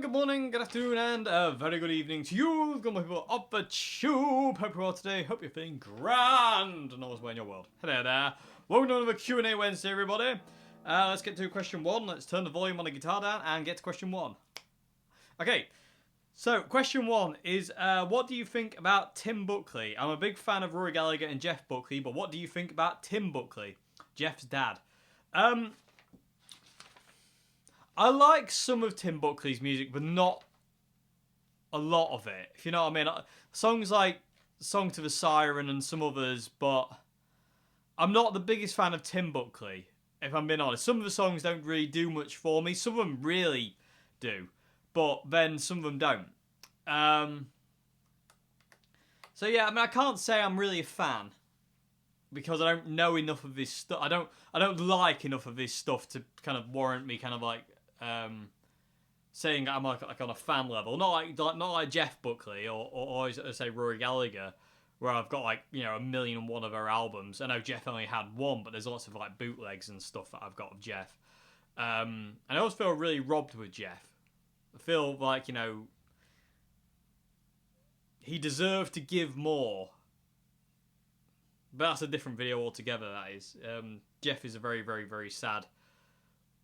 Good morning, good afternoon, and a very good evening to you, good people up the tube. Hope you're well today. Hope you're feeling grand and all's well in your world. Hello there. Welcome to another Q&A Wednesday, everybody. Let's get to question one. Let's turn the volume on the guitar down and get to question one. Okay, so question one is, what do you think about Tim Buckley? I'm a big fan of Rory Gallagher and Jeff Buckley, but what do you think about Tim Buckley, Jeff's dad? I like some of Tim Buckley's music, but not a lot of it, if you know what I mean. Songs like Song to the Siren and some others, but I'm not the biggest fan of Tim Buckley, if I'm being honest. Some of the songs don't really do much for me. Some of them really do, but then some of them don't. So yeah, I mean, I can't say I'm really a fan, because I don't know enough of this stuff. I don't like enough of this stuff to kind of warrant me kind of like saying I'm like on a fan level, not like Jeff Buckley or say Rory Gallagher, where I've got like, you know, 1,000,001 of her albums. I know Jeff only had one, but there's lots of like bootlegs and stuff that I've got of Jeff. And I always feel really robbed with Jeff. I feel like, you know, he deserved to give more. But that's a different video altogether, that is. Jeff is a very, very, very sad,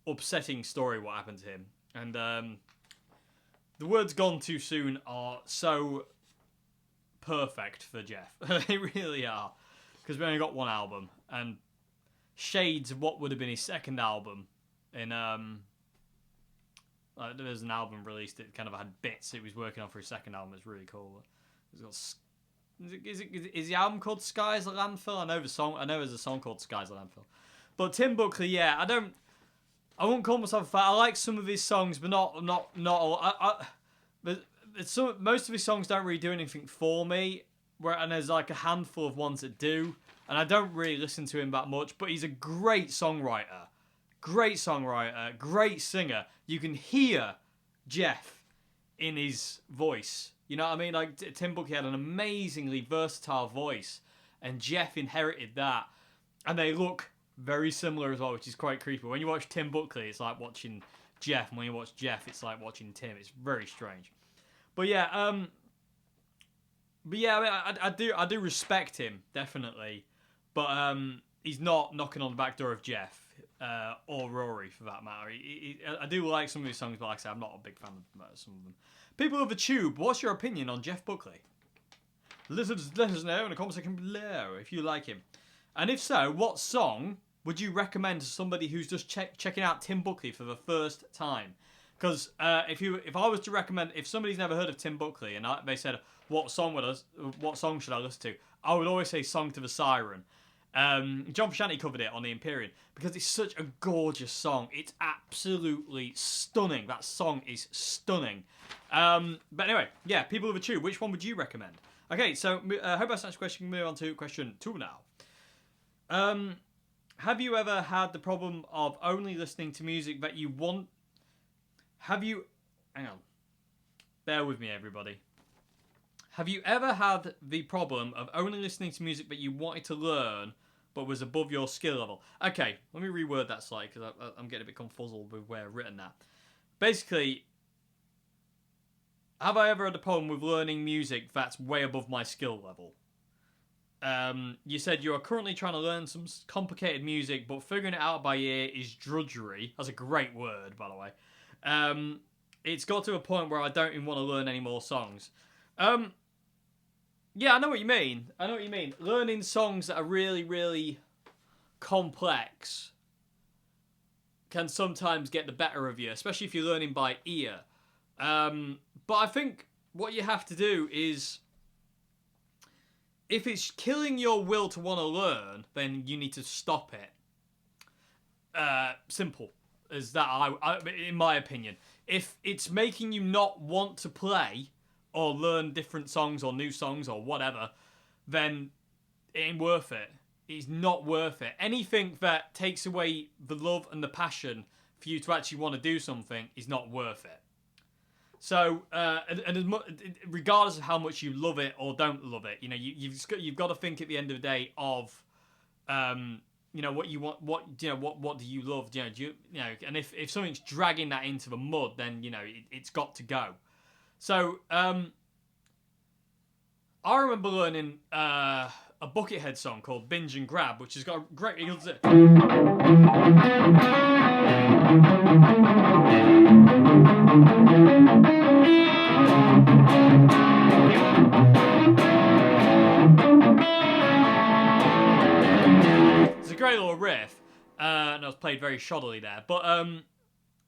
upsetting story what happened to him. And the words "gone too soon" are so perfect for Jeff. They really are. Because we only got one album, and shades of what would have been his second album. In there was an album released that kind of had bits he was working on for his second album. It's really cool. It's got, is the album called Skies at Landfill? I know there's a song called Skies at Landfill. But Tim Buckley, yeah, I won't call myself a fan. I like some of his songs, but not all. Most of his songs don't really do anything for me. And there's like a handful of ones that do, and I don't really listen to him that much. But he's a great songwriter, great singer. You can hear Jeff in his voice. You know what I mean? Like, Tim Buckley had an amazingly versatile voice, and Jeff inherited that, and they look very similar as well, which is quite creepy. When you watch Tim Buckley, it's like watching Jeff, and when you watch Jeff, it's like watching Tim. It's very strange. But yeah, I do respect him, definitely, but he's not knocking on the back door of Jeff or Rory for that matter. I do like some of his songs, but like I said, I'm not a big fan of some of them. People of the Tube, what's your opinion on Jeff Buckley? Let us know in the comment section below if you like him. And if so, what song would you recommend to somebody who's just checking out Tim Buckley for the first time? Because if I was to recommend, if somebody's never heard of Tim Buckley and they said, what song should I listen to? I would always say Song to the Siren. John Frusciante covered it on the Empyrean because it's such a gorgeous song. It's absolutely stunning. That song is stunning. But anyway, yeah, people of the Tube, which one would you recommend? Okay, so I hope that's the next question. Move on to question 2 now. Have you ever had the problem of only listening to music that you want? Hang on. Bear with me, everybody. Have you ever had the problem of only listening to music that you wanted to learn but was above your skill level? Okay, let me reword that slightly because I'm getting a bit confuzzled with where I've written that. Basically, have I ever had a problem with learning music that's way above my skill level? You said you are currently trying to learn some complicated music, but figuring it out by ear is drudgery. That's a great word, by the way. It's got to a point where I don't even want to learn any more songs. Yeah, I know what you mean. I know what you mean. Learning songs that are really, really complex can sometimes get the better of you, especially if you're learning by ear. But I think what you have to do is, if it's killing your will to want to learn, then you need to stop it. Simple as that, in my opinion. If it's making you not want to play or learn different songs or new songs or whatever, then it ain't worth it. It's not worth it. Anything that takes away the love and the passion for you to actually want to do something is not worth it. So, regardless of how much you love it or don't love it, you've got to think at the end of the day of, what you want, what do you love, and if something's dragging that into the mud, then it's got to go. So, I remember learning a Buckethead song called Binge and Grab, which has got a great... It's a great little riff, and I was played very shoddily there, but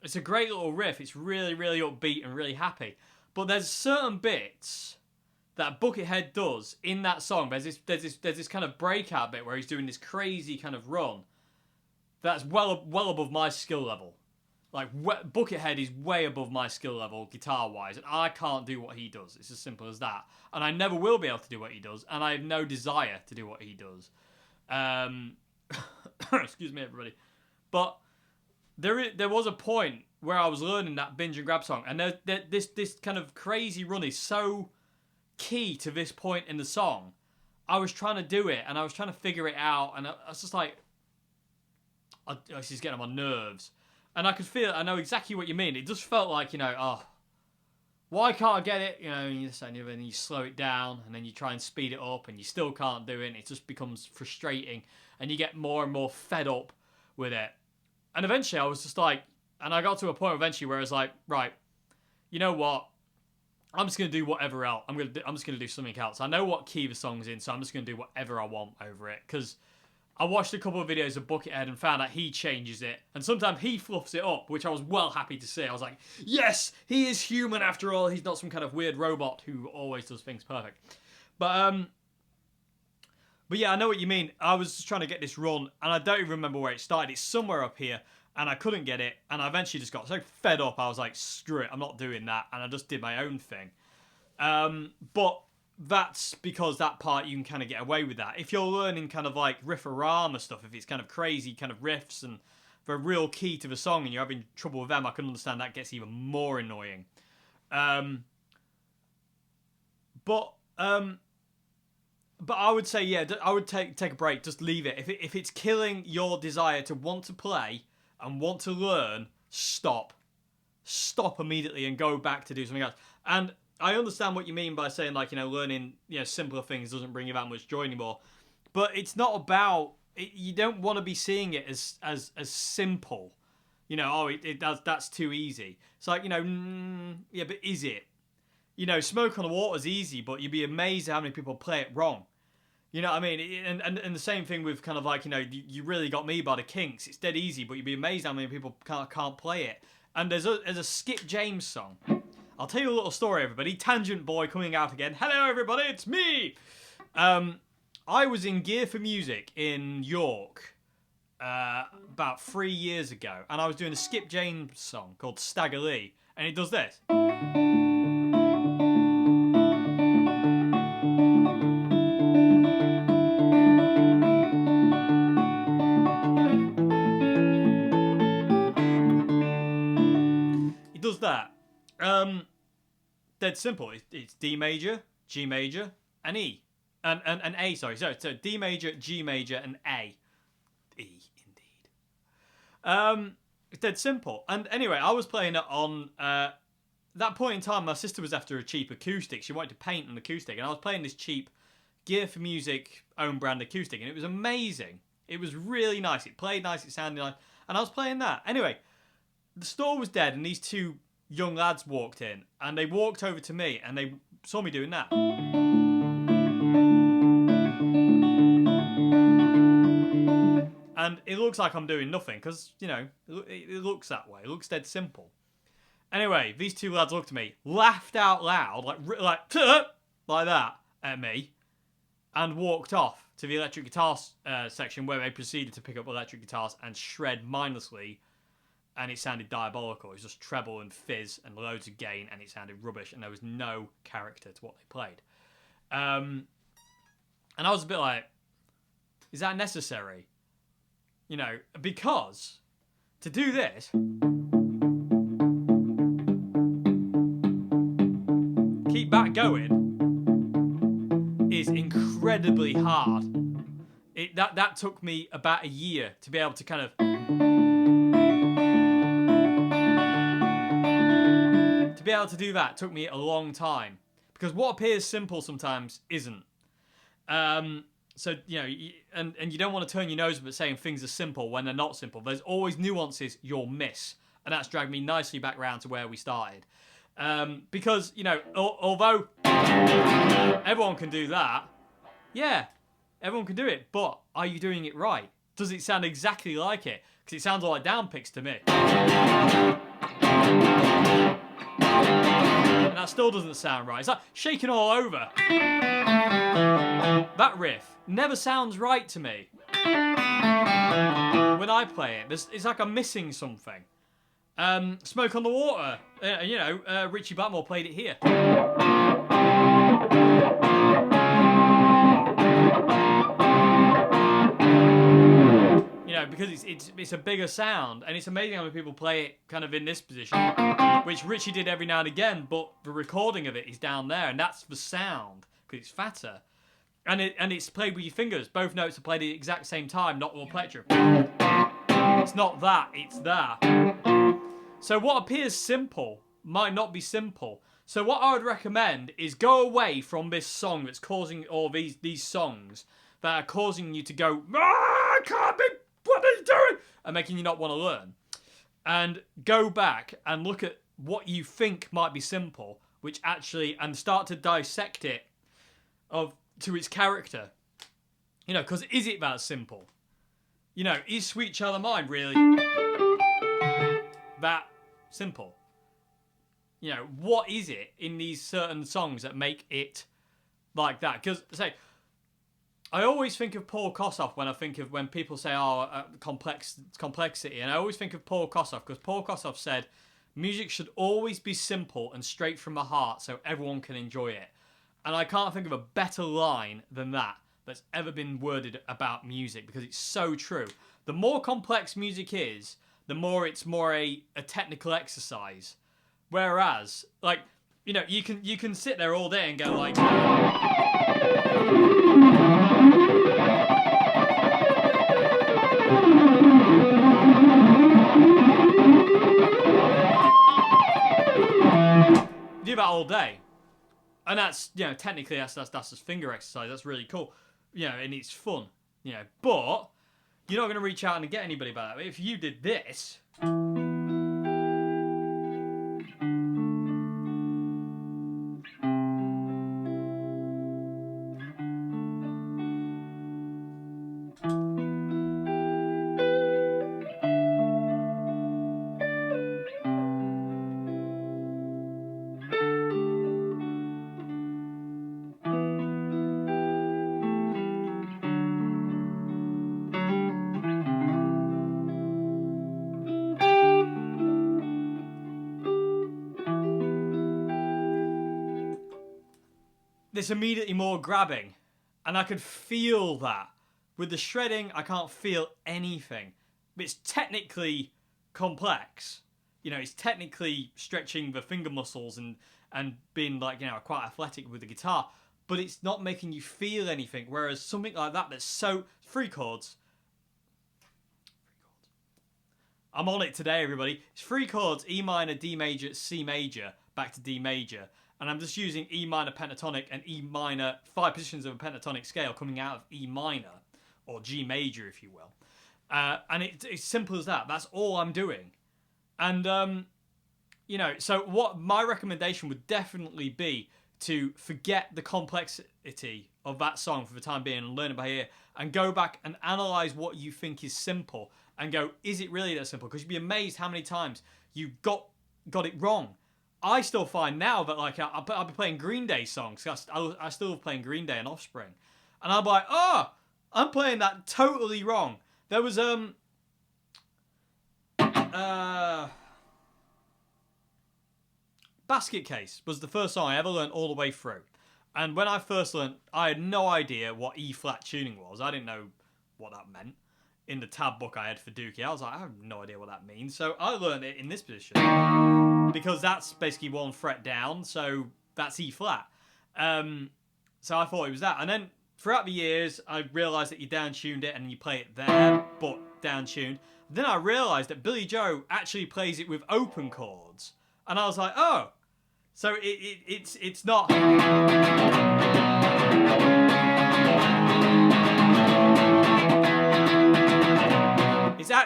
it's a great little riff. It's really, really upbeat and really happy. But there's certain bits that Buckethead does in that song. There's this kind of breakout bit where he's doing this crazy kind of run that's well above my skill level. Like, Buckethead is way above my skill level guitar-wise, and I can't do what he does. It's as simple as that. And I never will be able to do what he does, and I have no desire to do what he does. Excuse me, everybody. But there was a point where I was learning that Binge and Grab song, and this kind of crazy run is so key to this point in the song. I was trying to do it, and I was trying to figure it out, and I was just like, this is getting on my nerves. And I could feel it. I know exactly what you mean. It just felt like, why can't I get it? And you slow it down, and then you try and speed it up, and you still can't do it, and it just becomes frustrating, and you get more and more fed up with it. And eventually I was just like, and I got to a point eventually where I was like, right, you know what? I'm just going to do whatever else. I'm just going to do something else. I know what key the song's in, so I'm just going to do whatever I want over it. Because I watched a couple of videos of Buckethead and found out he changes it. And sometimes he fluffs it up, which I was well happy to see. I was like, yes, he is human after all. He's not some kind of weird robot who always does things perfect. But yeah, I know what you mean. I was just trying to get this run, and I don't even remember where it started. It's somewhere up here, and I couldn't get it. And I eventually just got so fed up, I was like, screw it, I'm not doing that. And I just did my own thing. But that's because that part you can kind of get away with that. If you're learning kind of like riff-a-rama stuff, if it's kind of crazy kind of riffs and the real key to the song and you're having trouble with them, I can understand that gets even more annoying. But I would say, yeah, I would take a break, just leave it. If it's killing your desire to want to play and want to learn, stop. Stop immediately and go back to do something else. And I understand what you mean by saying, like, learning, simpler things doesn't bring you that much joy anymore. But it's not about, you don't want to be seeing it as simple. That's too easy. It's like, yeah, but is it? Smoke on the Water's easy, but you'd be amazed at how many people play it wrong. You know what I mean? And the same thing with kind of like, you really got me by the Kinks. It's dead easy, but you'd be amazed how many people can't play it. And there's a Skip James song. I'll tell you a little story, everybody. Tangent Boy coming out again. Hello, everybody, it's me! I was in Gear for Music in York about 3 years ago, and I was doing a Skip James song called Stagger Lee, and it does this. It does that. Dead simple. It's D major, G major, and E. And A, sorry. So D major, G major, and A. E, indeed. It's dead simple. And anyway, I was playing it on... that point in time, my sister was after a cheap acoustic. She wanted to paint an acoustic. And I was playing this cheap Gear for Music own brand acoustic. And it was amazing. It was really nice. It played nice. It sounded nice. And I was playing that. Anyway, the store was dead. And these two young lads walked in. And they walked over to me. And they saw me doing that. And it looks like I'm doing nothing because, you know, it looks that way. It looks dead simple. Anyway, these two lads looked at me, laughed out loud, like that at me, and walked off to the electric guitar section where they proceeded to pick up electric guitars and shred mindlessly. And it sounded diabolical. It was just treble and fizz and loads of gain, and it sounded rubbish, and there was no character to what they played. And I was a bit like, is that necessary? You know, because to do this, keep that going, is incredibly hard. That took me about a year to be able to kind of... To be able to do that took me a long time. Because what appears simple sometimes isn't. So, you know, and you don't want to turn your nose up at saying things are simple when they're not simple. There's always nuances you'll miss. And that's dragged me nicely back around to where we started. Because, you know, although everyone can do that, yeah, everyone can do it. But are you doing it right? Does it sound exactly like it? Because it sounds all like down picks to me. And that still doesn't sound right. It's like shaking all over. That riff never sounds right to me. When I play it, it's like I'm missing something. Smoke on the Water. You know, Richie Blackmore played it here. You know, because it's a bigger sound, and it's amazing how many people play it kind of in this position, which Richie did every now and again, but the recording of it is down there, and that's the sound, because it's fatter. And it's played with your fingers. Both notes are played at the exact same time, not with a plectrum. It's not that, it's that. So what appears simple might not be simple. So what I would recommend is go away from this song that's causing, or these songs that are causing you to go, I can't be, what are you doing? And making you not want to learn. And go back and look at what you think might be simple, which actually, and start to dissect it to its character. You know, because is it that simple? You know, is Sweet Child of Mine really that simple? You know, what is it in these certain songs that make it like that? Because, say, I always think of Paul Kossoff when people say, complexity, and I always think of Paul Kossoff, because Paul Kossoff said, music should always be simple and straight from the heart so everyone can enjoy it. And I can't think of a better line than that's ever been worded about music, because it's so true. The more complex music is, the more it's a technical exercise. Whereas, like, you know, you can sit there all day and go like, do that all day. And that's, you know, technically that's just finger exercise. That's really cool. You know, and it's fun. You know, but you're not going to reach out and get anybody about that. If you did this, it's immediately more grabbing. And I could feel that. With the shredding, I can't feel anything. It's technically complex. You know, it's technically stretching the finger muscles and being, like, you know, quite athletic with the guitar. But it's not making you feel anything. Whereas something like that that's so... Free chords. I'm on it today, everybody. It's 3 chords, E minor, D major, C major, back to D major. And I'm just using E minor pentatonic and E minor, 5 positions of a pentatonic scale coming out of E minor, or G major, if you will. And it's simple as that. That's all I'm doing. And, you know, so what my recommendation would definitely be to forget the complexity of that song for the time being and learn it by ear and go back and analyze what you think is simple and go, is it really that simple? Because you'd be amazed how many times you got it wrong. I still find now that like I'll be playing Green Day songs. I still love playing Green Day and Offspring, and I'll be like, oh, I'm playing that totally wrong. There was Basket Case was the first song I ever learned all the way through. And when I first learned, I had no idea what E-flat tuning was. I didn't know what that meant. In the tab book I had for Dookie, I was like, I have no idea what that means. So I learned it in this position. Because that's basically 1 fret down, so that's E-flat. So I thought it was that. And then throughout the years, I realised that you down-tuned it and you play it there, but down-tuned. Then I realised that Billy Joe actually plays it with open chords. And I was like, oh... So it's not.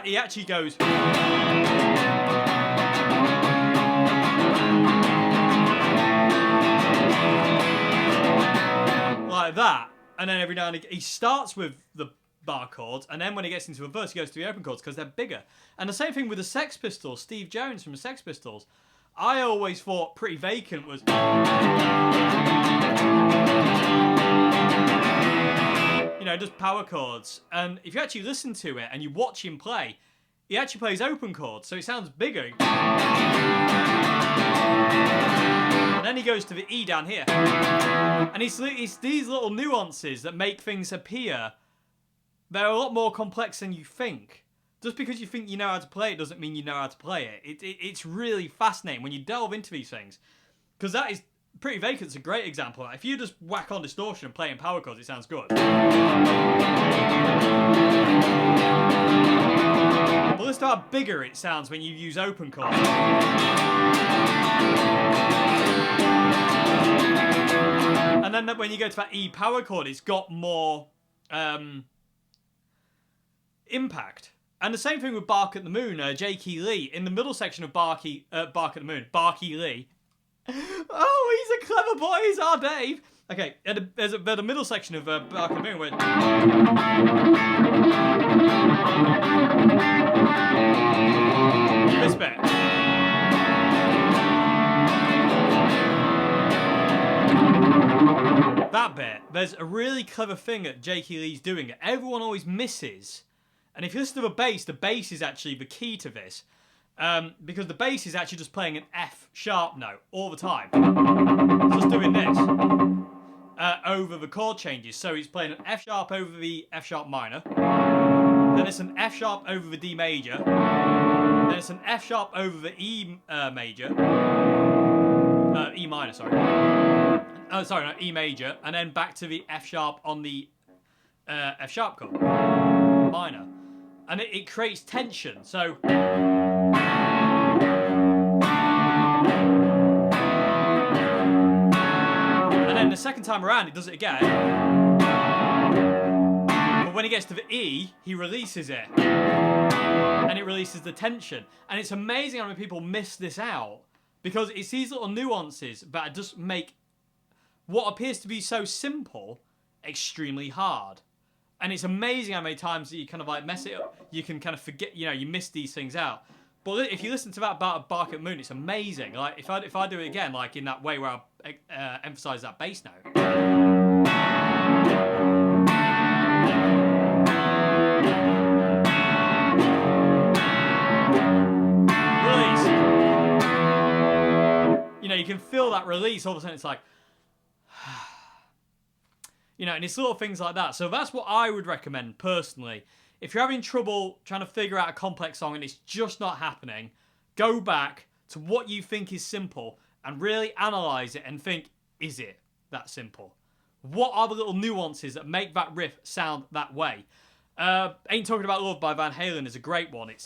He actually goes like that, and then every now and again he starts with the bar chords, and then when he gets into a verse, he goes to the open chords because they're bigger. And the same thing with the Sex Pistols. Steve Jones from the Sex Pistols. I always thought Pretty Vacant was... You know, just power chords. And if you actually listen to it and you watch him play, he actually plays open chords, so it sounds bigger. And then he goes to the E down here. And it's these little nuances that make things appear they're a lot more complex than you think. Just because you think you know how to play it doesn't mean you know how to play it. It's really fascinating when you delve into these things. Because that is... Pretty Vacant's a great example. If you just whack on distortion and play in power chords, it sounds good. But listen to how bigger it sounds when you use open chords. And then when you go to that E power chord, it's got more impact. And the same thing with Bark at the Moon, J.K. Lee. In the middle section of Bark at the Moon, Barky Lee. Oh, he's a clever boy, he's our Dave. Okay, there's the middle section of Bark at the Moon where... This bit. That bit. There's a really clever thing that J.K. Lee's doing that everyone always misses. And if you listen to the bass is actually the key to this. Because the bass is actually just playing an F sharp note all the time. It's just doing this over the chord changes. So he's playing an F sharp over the F sharp minor. Then it's an F sharp over the D major. Then it's an F sharp over the E major. E minor, sorry. Oh, sorry, no, E major. And then back to the F sharp on the F sharp chord. Minor. And it creates tension. So... And then the second time around, it does it again. But when he gets to the E, he releases it. And it releases the tension. And it's amazing how many people miss this out. Because it's these little nuances that just make what appears to be so simple extremely hard. And it's amazing how many times that you kind of like mess it up. You can kind of forget, you know, you miss these things out. But if you listen to that Bark at the Moon, it's amazing. Like if I do it again, like in that way where I emphasize that bass note. Release. You know, you can feel that release. All of a sudden, it's like. You know, and it's little things like that. So that's what I would recommend personally. If you're having trouble trying to figure out a complex song and it's just not happening, go back to what you think is simple and really analyse it and think, is it that simple? What are the little nuances that make that riff sound that way? Ain't Talking About Love by Van Halen is a great one. It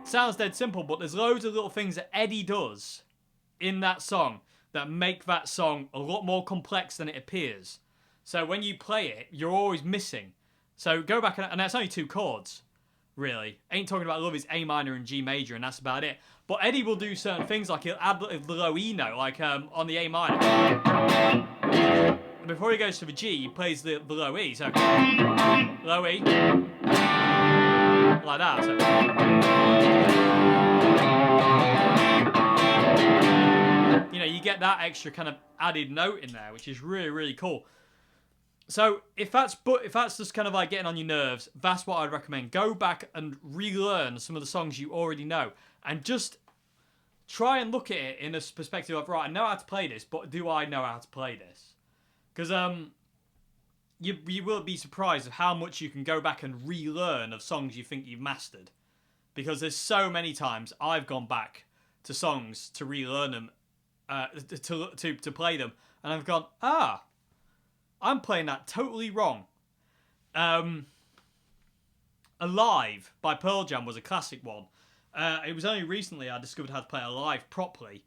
sounds dead simple, but there's loads of little things that Eddie does in that song that make that song a lot more complex than it appears. So when you play it, you're always missing. So go back, and that's only 2 chords. really. Ain't Talking About Love is A minor and G major, and that's about it. But Eddie will do certain things, like he'll add the low E note, like on the A minor. And before he goes to the G, he plays the low E. So low E, like that. So, you know, you get that extra kind of added note in there, which is really, really cool. So if that's just kind of like getting on your nerves, that's what I'd recommend. Go back and relearn some of the songs you already know, and just try and look at it in a perspective of, right, I know how to play this, but do I know how to play this? Because you will be surprised of how much you can go back and relearn of songs you think you've mastered. Because there's so many times I've gone back to songs to relearn them, to play them, and I've gone, I'm playing that totally wrong. Alive by Pearl Jam was a classic one. It was only recently I discovered how to play Alive properly.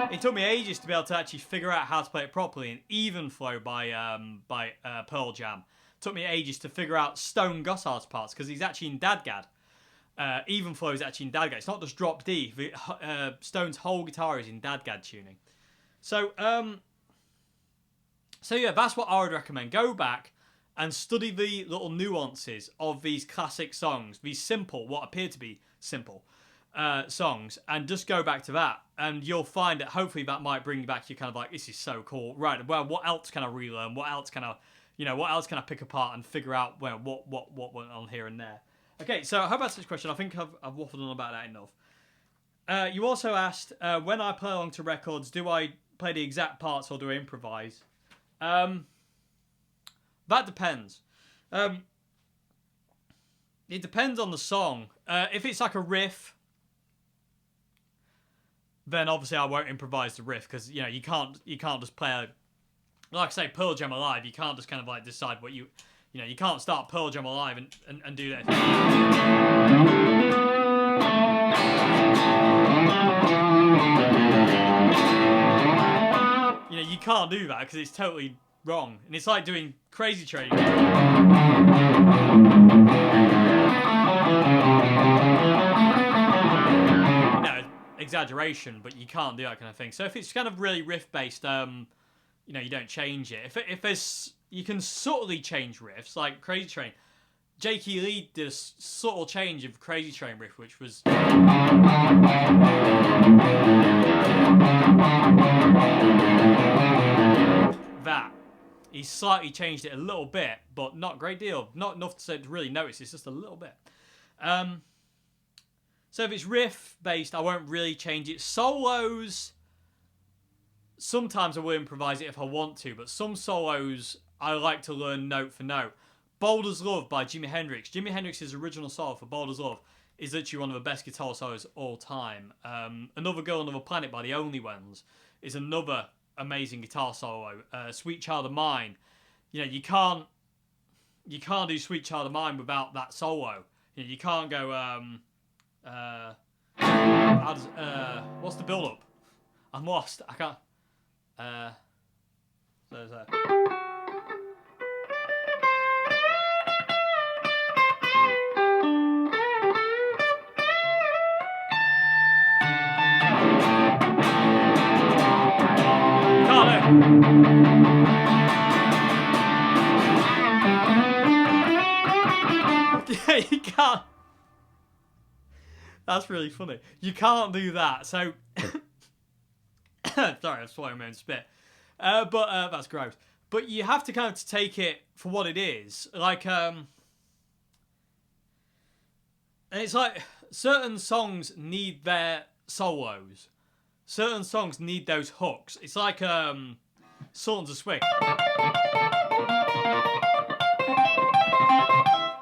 It took me ages to be able to actually figure out how to play it properly. And Even Flow by Pearl Jam took me ages to figure out Stone Gossard's parts, because he's actually in Dadgad. Even Flow is actually in Dadgad. It's not just drop D. Stone's whole guitar is in Dadgad tuning. So yeah, that's what I would recommend. Go back and study the little nuances of these classic songs, these simple, what appear to be simple songs, and just go back to that, and you'll find that hopefully that might bring you back. You're kind of like, this is so cool, right? Well, what else can I relearn? What else can I pick apart and figure out what went on here and there? Okay, so how about this question? I think I've waffled on about that enough. You also asked, when I play along to records, do I play the exact parts or do I improvise? That depends. It depends on the song. If it's like a riff, then obviously I won't improvise the riff, because you know you can't just play like I say Pearl Jam Alive. You can't just kind of like decide what you can't start Pearl Jam Alive and do that. You know, you can't do that because it's totally wrong, and it's like doing Crazy Train. No, exaggeration, but you can't do that kind of thing. So if it's kind of really riff based, you know, you don't change it. If there's, you can subtly change riffs, like Crazy Train. Jakey Lee did a subtle change of Crazy Train riff, which was that. He slightly changed it a little bit, but not a great deal. Not enough to really notice. It's just a little bit. So if it's riff based, I won't really change it. Solos, sometimes I will improvise it if I want to, but some solos I like to learn note for note. Boulder's Love by Jimi Hendrix. Jimi Hendrix's original solo for Boulder's Love is literally one of the best guitar solos of all time. Another Girl, Another Planet by the Only Ones is another amazing guitar solo. Sweet Child of Mine. You know, you can't do Sweet Child of Mine without that solo. You know, you can't go what's the build up? I'm lost. I can't Yeah, you can't. That's really funny. You can't do that. So, sorry, I'm swallowing my own spit. But that's gross. But you have to kind of take it for what it is. Like, and it's like certain songs need their solos. Certain songs need those hooks. It's like Sultans of Swing.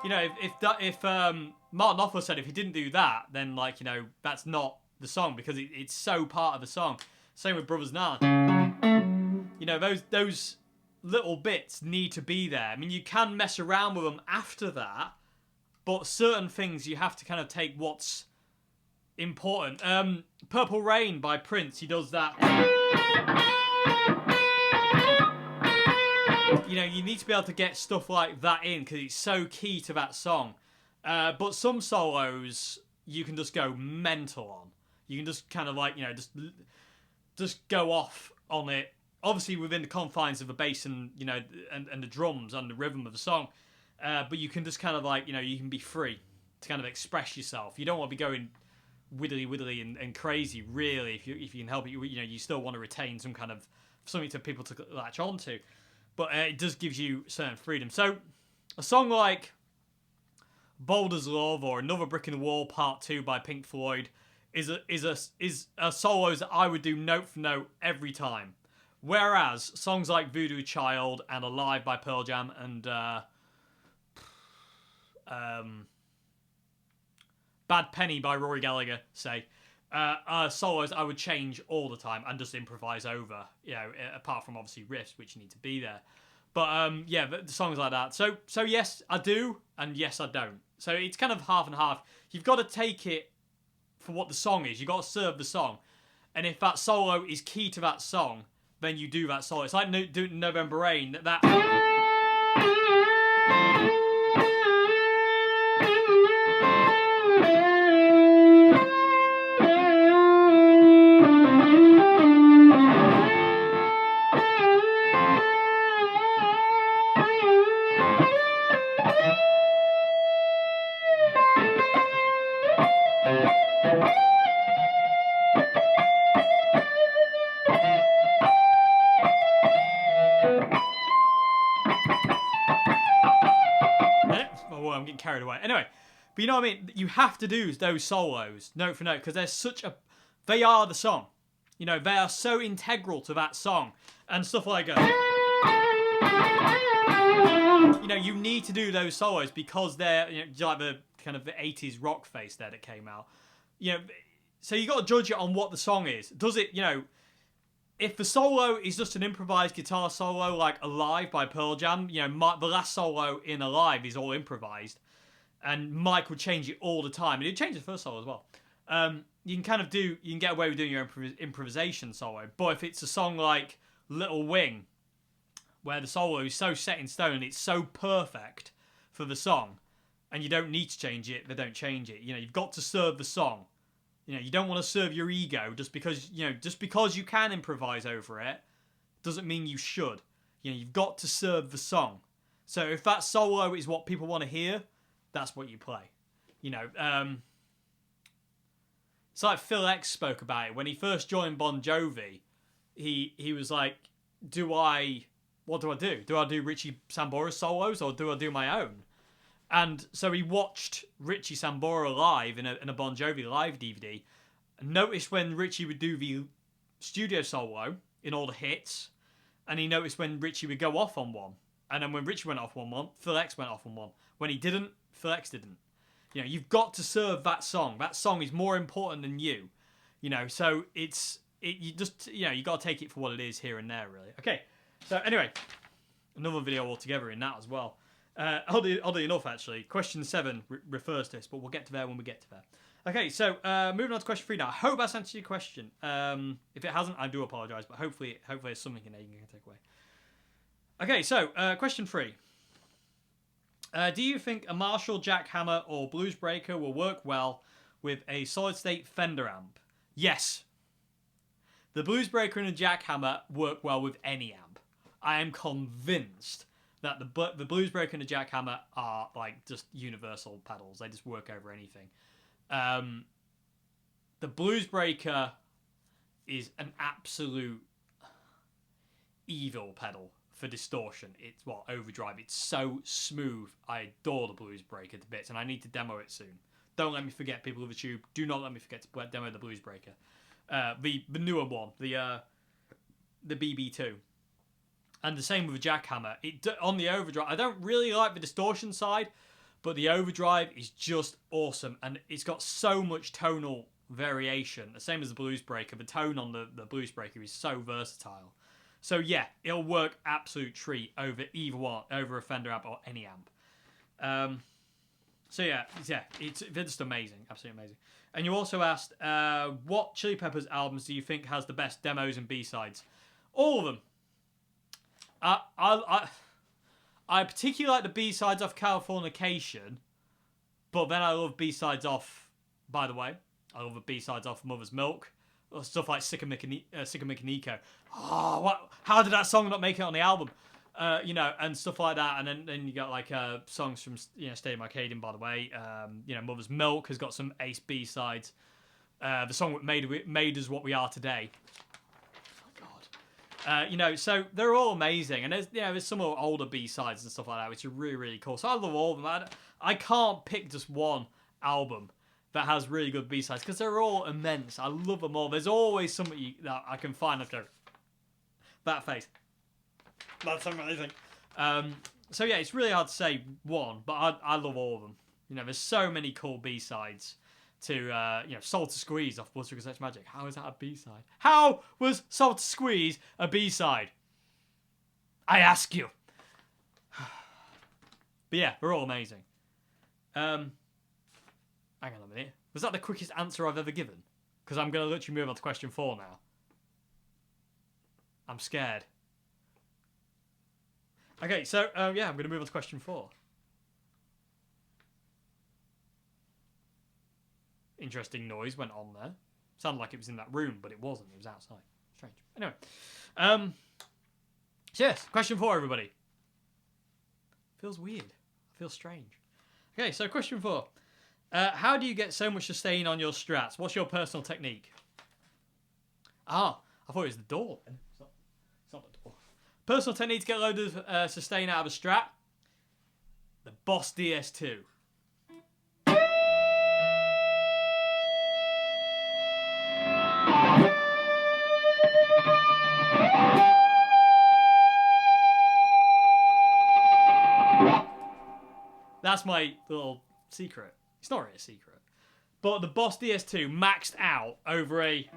You know, if Martin Knopfler said if he didn't do that, then like, you know, that's not the song because it's so part of the song. Same with Brothers Nine. You know, those little bits need to be there. I mean, you can mess around with them after that, but certain things you have to kind of take what's important. Purple Rain by Prince, he does that. you know, you need to be able to get stuff like that in because it's so key to that song. But some solos you can just go mental on. You can just kind of like, you know, just go off on it. Obviously within the confines of the bass and, you know, and the drums and the rhythm of the song. But you can just kind of like, you know, you can be free to kind of express yourself. You don't want to be going widdly and crazy, really. If you can help it, you know, you still want to retain some kind of something to people to latch onto. But it does give you certain freedom. So a song like Boulder's Love or Another Brick in the Wall Part 2 by Pink Floyd is a solos that I would do note for note every time. Whereas songs like Voodoo Child and Alive by Pearl Jam and Bad Penny by Rory Gallagher, say, solos I would change all the time and just improvise over, you know, apart from obviously riffs which need to be there. But yeah, the songs like that. So yes, I do, and yes, I don't. So it's kind of half and half. You've got to take it for what the song is. You've got to serve the song. And if that solo is key to that song, then you do that solo. It's like doing November Rain. That I'm getting carried away. Anyway, but you know what I mean? You have to do those solos, note for note, because they are the song. You know, they are so integral to that song. And stuff like you know, you need to do those solos because they're, you know, like the kind of the 80s rock face there that came out. You know, so you got to judge it on what the song is. Does it, you know, if the solo is just an improvised guitar solo like Alive by Pearl Jam, you know, the last solo in Alive is all improvised, and Mike would change it all the time, and he'd change the first solo as well. You can get away with doing your improvisation solo, but if it's a song like Little Wing, where the solo is so set in stone, it's so perfect for the song, and you don't need to change it, they don't change it. You know, you've got to serve the song. You know, you don't want to serve your ego just because you can improvise over it doesn't mean you should. You know, you've got to serve the song. So if that solo is what people want to hear, that's what you play. You know, it's like Phil X spoke about it when he first joined Bon Jovi. He was like, what do I do? Do I do Richie Sambora's solos or do I do my own? And so he watched Richie Sambora live in a Bon Jovi live DVD, and noticed when Richie would do the studio solo in all the hits, and he noticed when Richie would go off on one. And then when Richie went off on one, Phil X went off on one. When he didn't, Phil X didn't. You know, you've got to serve that song. That song is more important than you. You know, so you got to take it for what it is here and there, really. Okay, so anyway, another video altogether in that as well. Oddly enough, actually, question 7 refers to this, but we'll get to there when we get to there. Okay, so moving on to question 3 now. I hope that's answered your question. If it hasn't, I do apologise, but hopefully there's something in there you can take away. Okay, so question 3. Do you think a Marshall Jackhammer or Bluesbreaker will work well with a solid-state Fender amp? Yes. The Bluesbreaker and a Jackhammer work well with any amp. I am convinced that the Bluesbreaker and the Jackhammer are like just universal pedals. They just work over anything. The Bluesbreaker is an absolute evil pedal for distortion. It's overdrive. It's so smooth. I adore the Bluesbreaker to bits, and I need to demo it soon. Don't let me forget, people of the tube. Do not let me forget to demo the Bluesbreaker. The newer one, the BB2. And the same with the Jackhammer. On the overdrive, I don't really like the distortion side, but the overdrive is just awesome. And it's got so much tonal variation. The same as the Bluesbreaker. The tone on the Bluesbreaker is so versatile. So yeah, it'll work absolute treat over either one, over a Fender amp or any amp. So yeah, it's just amazing. Absolutely amazing. And you also asked, what Chili Peppers albums do you think has the best demos and B-sides? All of them. I particularly like the B-sides off Californication, but then I love B-sides off, by the way, I love the B-sides off Mother's Milk, or stuff like Sick of Nico. Oh, what? How did that song not make it on the album? You know, and stuff like that. And then you got like songs from, you know, Stadium Arcadian, by the way. You know, Mother's Milk has got some ace B-sides. The song that made us what we are today. Oh, God. You know, so they're all amazing. And there's, you know, there's some older B-sides and stuff like that, which are really, really cool. So I love all of them. I can't pick just one album that has really good B-sides, because they're all immense. I love them all. There's always something that I can find after that face. That's amazing. So yeah, it's really hard to say one, but I love all of them. You know, there's so many cool B-sides to, you know, Soul to Squeeze off Blood Sugar Sex Magic. How is that a B-side? How was Soul to Squeeze a B-side? I ask you. But yeah, they're all amazing. Hang on a minute. Was that the quickest answer I've ever given? Because I'm going to literally move on to question 4 now. I'm scared. Okay, so, yeah, I'm going to move on to question 4. Interesting noise went on there. Sounded like it was in that room, but it wasn't. It was outside. Strange. Anyway. So yes, question 4, everybody. Feels weird. Feels strange. Okay, so question 4. How do you get so much sustain on your Strats? What's your personal technique? Ah, I thought it was the door. It's not the door. Personal technique to get a load of sustain out of a Strat? The Boss DS2. That's my little secret. It's not really a secret. But the Boss DS2 maxed out over a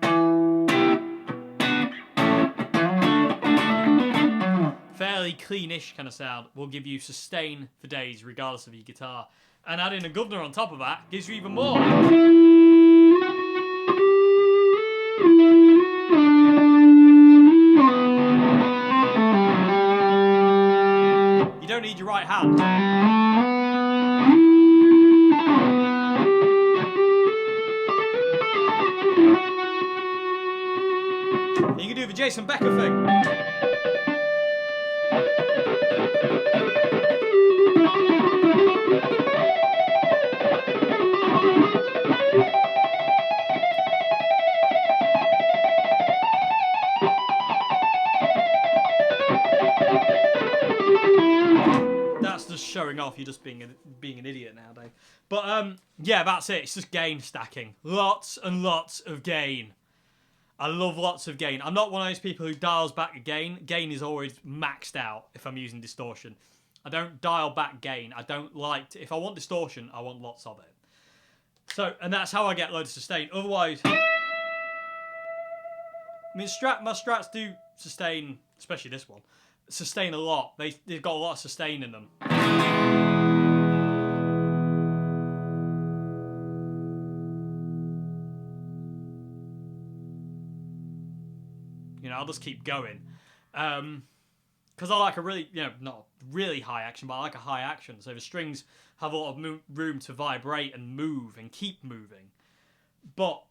fairly cleanish kind of sound will give you sustain for days regardless of your guitar. And adding a governor on top of that gives you even more. You don't need your right hand. You can do the Jason Becker thing. That's just showing off. You're just being an idiot nowadays. But yeah, that's it. It's just gain stacking. Lots and lots of gain. I love lots of gain. I'm not one of those people who dials back gain. Gain is always maxed out if I'm using distortion. I don't dial back gain. I don't like to... If I want distortion, I want lots of it. So, and that's how I get loads of sustain. Otherwise... I mean, my Strats do sustain, especially this one, sustain a lot. They've got a lot of sustain in them. You know, I'll just keep going. Because I like a really, you know, not really high action, but I like a high action. So the strings have a lot of room to vibrate and move and keep moving. But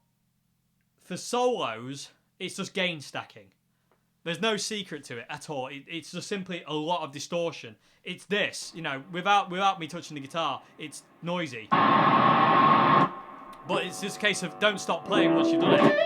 for solos, it's just gain stacking. There's no secret to it at all. It's just simply a lot of distortion. It's this, you know, without me touching the guitar, it's noisy. But it's just a case of don't stop playing once you've done it.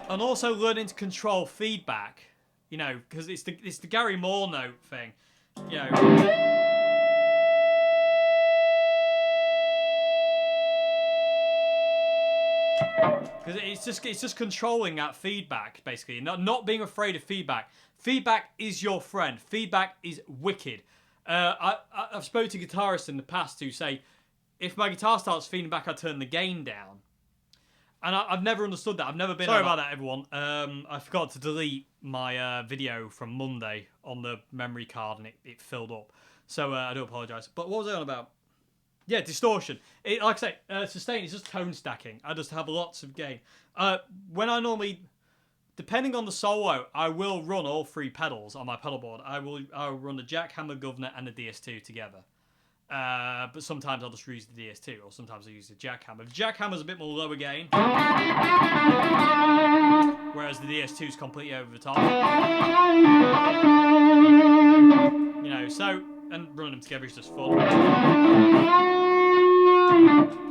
And also learning to control feedback, you know, because it's the Gary Moore note thing, you know. Because it's just controlling that feedback, basically, not being afraid of feedback. Feedback is your friend. Feedback is wicked. I've spoken to guitarists in the past who say, if my guitar starts feeding back, I turn the gain down. And I've never understood that. I've never been... Sorry about that, everyone. I forgot to delete my video from Monday on the memory card, and it filled up. So I do apologise. But what was I on about? Yeah, distortion. Like I say, sustain is just tone stacking. I just have lots of gain. When I normally... Depending on the solo, I will run all 3 pedals on my pedal board. I'll run the Jackhammer, Governor, and the DS2 together. But sometimes I'll just use the DS2, or sometimes I'll use the Jackhammer. The Jackhammer's a bit more lower gain, whereas the DS2 is completely over the top. You know, so, and running them together is just fun.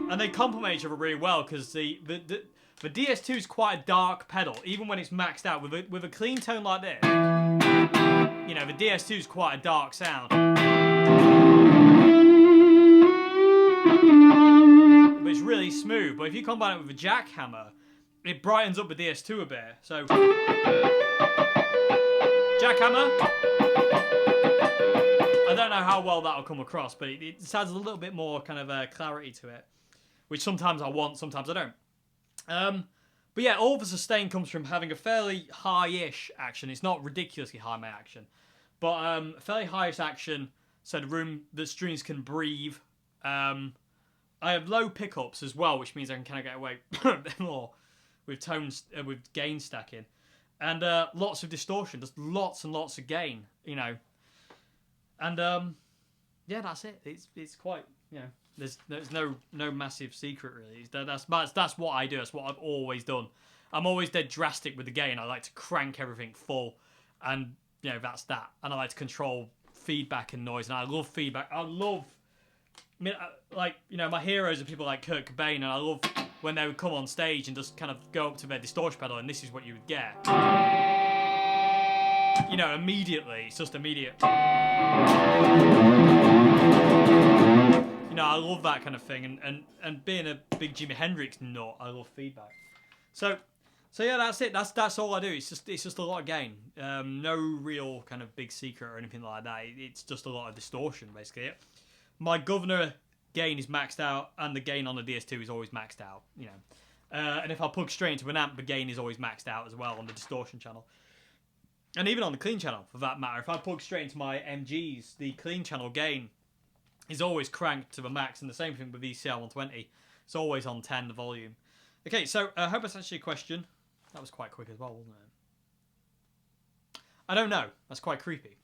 And they complement each other really well, because the DS2 is quite a dark pedal, even when it's maxed out. With a clean tone like this, you know, the DS2 is quite a dark sound. But it's really smooth. But if you combine it with a Jackhammer, it brightens up the DS2 a bit. So, Jackhammer. I don't know how well that'll come across, but it adds a little bit more kind of clarity to it, which sometimes I want, sometimes I don't. But yeah, all the sustain comes from having a fairly high-ish action. It's not ridiculously high, my action, but a fairly high-ish action, so the strings can breathe. I have low pickups as well, which means I can kind of get away a bit more with tones, with gain stacking, and lots of distortion, just lots and lots of gain, you know. And yeah, that's it. It's quite, you know. There's no massive secret really. That's what I do. That's what I've always done. I'm always dead drastic with the gain. I like to crank everything full, and you know that's that. And I like to control feedback and noise. And I love feedback. I mean, like, you know, my heroes are people like Kurt Cobain, and I love when they would come on stage and just kind of go up to their distortion pedal, and this is what you would get. You know, immediately. It's just immediate. You know, I love that kind of thing, and being a big Jimi Hendrix nut, I love feedback. So yeah, that's it. That's all I do. It's just a lot of gain. No real kind of big secret or anything like that. It's just a lot of distortion, basically. My Governor gain is maxed out, and the gain on the DS2 is always maxed out. You know, and if I plug straight into an amp, the gain is always maxed out as well on the distortion channel, and even on the clean channel for that matter. If I plug straight into my MGs, the clean channel gain is always cranked to the max, and the same thing with ECR 120. It's always on 10, the volume. Okay, so I hope that's actually a question. That was quite quick as well, wasn't it? I don't know. That's quite creepy.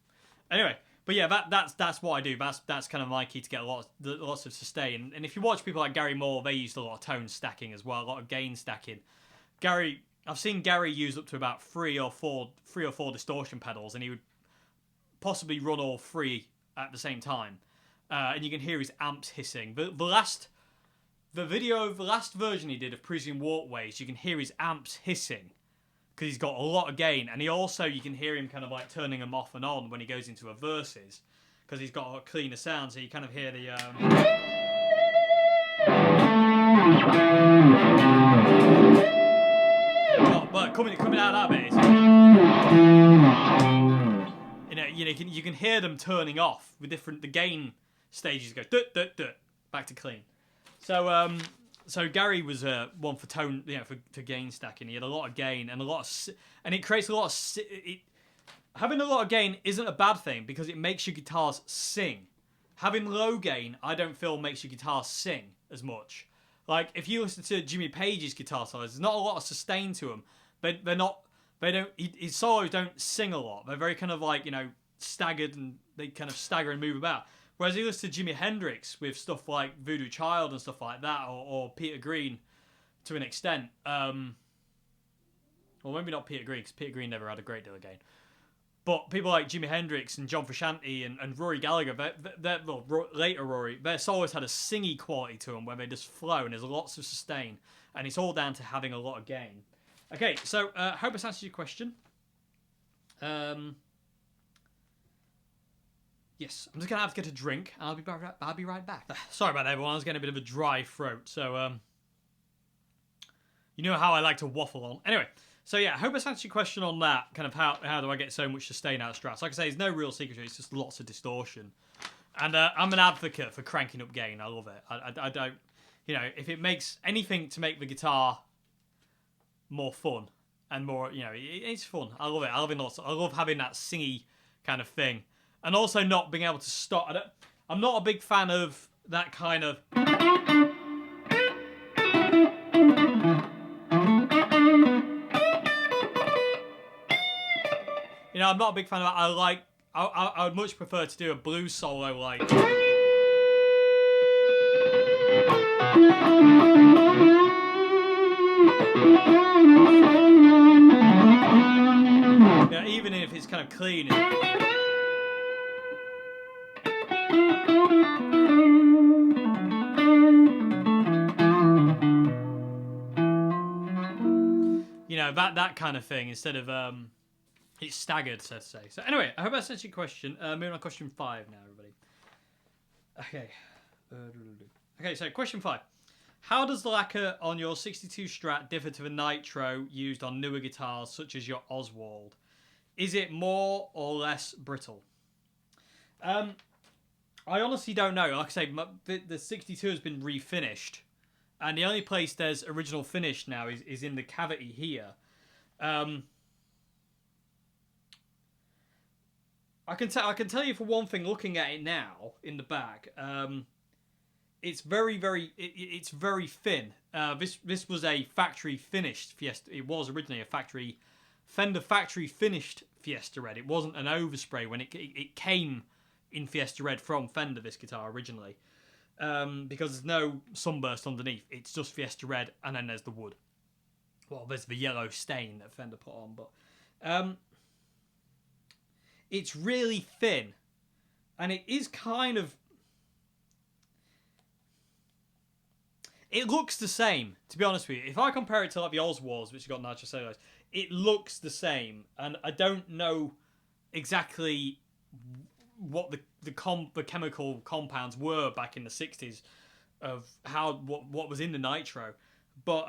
Anyway, but yeah, that's what I do. That's kind of my key to get lots of sustain. And if you watch people like Gary Moore, they used a lot of tone stacking as well, a lot of gain stacking. I've seen Gary use up to about three or four distortion pedals, and he would possibly run all 3 at the same time. And you can hear his amps hissing. The last version he did of Parisian Walkways, you can hear his amps hissing because he's got a lot of gain, and you can hear him kind of like turning them off and on when he goes into a verses because he's got a cleaner sound, so you kind of hear the but coming out of that bit, you can hear them turning off with the gain stages go back to clean. So Gary was one for tone, you know, for gain stacking. He had a lot of gain and and it creates a lot of. Having a lot of gain isn't a bad thing because it makes your guitars sing. Having low gain, I don't feel makes your guitars sing as much. Like if you listen to Jimmy Page's guitar solos, there's not a lot of sustain to them. His solos don't sing a lot. They're very kind of like, you know, staggered, and they kind of stagger and move about. Whereas you listen to Jimi Hendrix with stuff like Voodoo Child and stuff like that, or Peter Green to an extent. Well, maybe not Peter Green, because Peter Green never had a great deal of gain. But people like Jimi Hendrix and John Frusciante and Rory Gallagher, later Rory, their solos had a singy quality to them where they just flow, and there's lots of sustain. And it's all down to having a lot of gain. Okay, so I hope this answers your question. Yes, I'm just going to have to get a drink, and I'll be right back. Sorry about that, everyone. I was getting a bit of a dry throat, so you know how I like to waffle on. Anyway, So yeah, I hope that's answered your question on that. Kind of how do I get so much sustain out of Strats? Like I say, there's no real secret to it. It's just lots of distortion. And I'm an advocate for cranking up gain. I love it. I don't, you know, if it makes anything to make the guitar more fun and more, you know, it's fun. I love it. I love having that singy kind of thing, and also not being able to stop. I'm not a big fan of that kind of. You know, I'm not a big fan of that. I would much prefer to do a blues solo like. Yeah, even if it's kind of clean. You know, that kind of thing instead of it's staggered, so to say. So anyway, I hope that's answered your question. Moving on to question 5 now, everybody. Okay. Okay, so question 5. How does the lacquer on your 62 Strat differ to the Nitro used on newer guitars such as your Oswald? Is it more or less brittle? I honestly don't know. Like I say, the 62 has been refinished, and the only place there's original finish now is in the cavity here. I can tell you for one thing, looking at it now in the back, it's very thin. This was a factory finished Fiesta. It was originally a Fender factory finished Fiesta Red. It wasn't an overspray when it came in Fiesta Red from Fender. This guitar originally, because there's no sunburst underneath. It's just Fiesta Red, and then there's the wood. Well, there's the yellow stain that Fender put on, but it's really thin, and it is kind of. It looks the same, to be honest with you. If I compare it to like the Oswalds, which have got nitro cellulose, it looks the same, and I don't know exactly what the chemical compounds were back in the 60s of what was in the nitro, but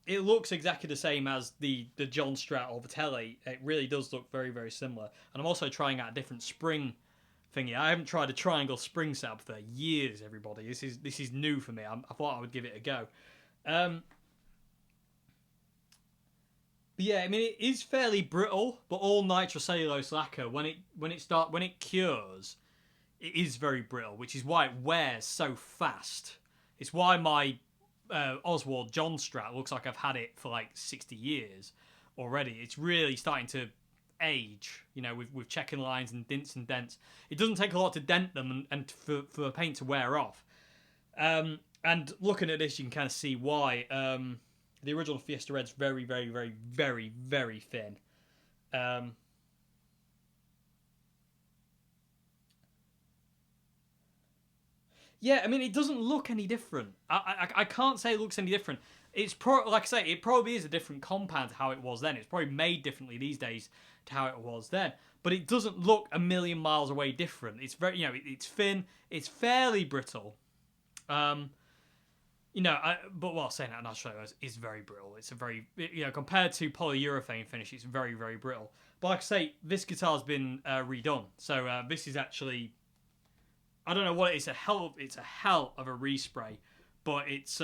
it looks exactly the same as the John Strat or the Tele. It really does look very, very similar. And I'm also trying out a different spring thingy. I haven't tried a triangle spring setup for years, everybody. This is new for me. I thought I would give it a go. But yeah, I mean, it is fairly brittle, but all nitrocellulose lacquer, when it cures, it is very brittle, which is why it wears so fast. It's why my Oswald John Strat looks like I've had it for like 60 years already. It's really starting to age, you know, with checking lines and dints and dents. It doesn't take a lot to dent them and for the paint to wear off. And looking at this, you can kind of see why. The original Fiesta Red's very, very, very, very, very thin. Yeah, I mean, it doesn't look any different. I can't say it looks any different. It's like I say, it probably is a different compound to how it was then. It's probably made differently these days to how it was then. But it doesn't look a million miles away different. It's very, you know, it's thin. It's fairly brittle. You know, but while saying that, natural cellulose is very brittle. It's a very, you know, compared to polyurethane finish, it's very, very brittle. But like I say, this guitar's been redone. So this is actually, I don't know what it is. It's a hell of a respray, but it's